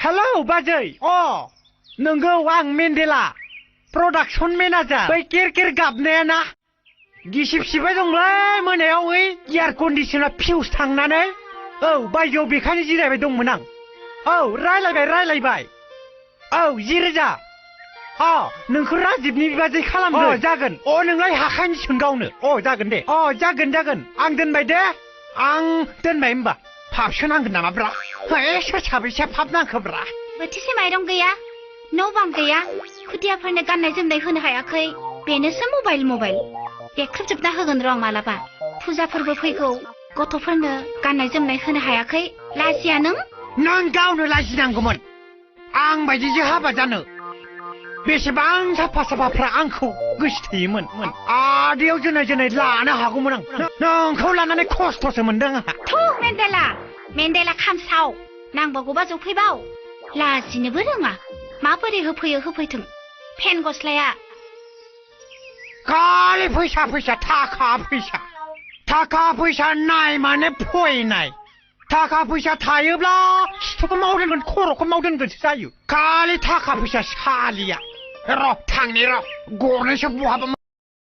ฮัลโหลबाजै नोंगौ आं Mandela production manager बै केर गाबनाया ना गिसिब सिबाय दंलै मोनायाव ओइ एयार कन्डिसना फिउस थांनानै बायजोआव बेखायनो जिरायबाय दंमोन आं रायलायबाय 10,000 नोंखौ राजिबनि बिबाजै खालामदो जागोन नोंलाय हाखायनो गावनो जागोन दे जागोन आं दोनबाय दे आं दोनबाय होमबा फाबसो नांगोन नामाब्रा सोर साबैसे फाब नांखोब्रा बोथिसे माइरं गैया न' बां गैया खुदियाफोरनो गाननाय जोमनाय होनो हायाखै बेनोसो मबाइल देख्रुबजोबना होगोन र' आं मालाबा फुजा फोरबो फैगौ गथ'फोरनो गाननाय जोमनाय होनो हायाखै लाजिया नों गावनो लाजिनांगौमोन आं बायदिसो हाबा जानो बेसेबां साफाफ्रा आंखौ गोसोथोयोमोन आदैयाव जोनाय लानो हागौमोन आं नोंखौ लानानै खस्थ'सो मोनदों आंहा मेन्डेला खामसाव नांबावगौबा जफैबाव लाजिनोबो रोङा माबोरै होफैथों फेन गस्लाया खालि फैसा थाखा फैसा नाय माने फैनाय थाखा फैसा थायोब्ला सिथ्लाखौ मावदोनगोन खर'खौ मावदोनगोनसो जायो खालि थाखा फैसा सालिया र' थांनि र' गरनैसो बहाबा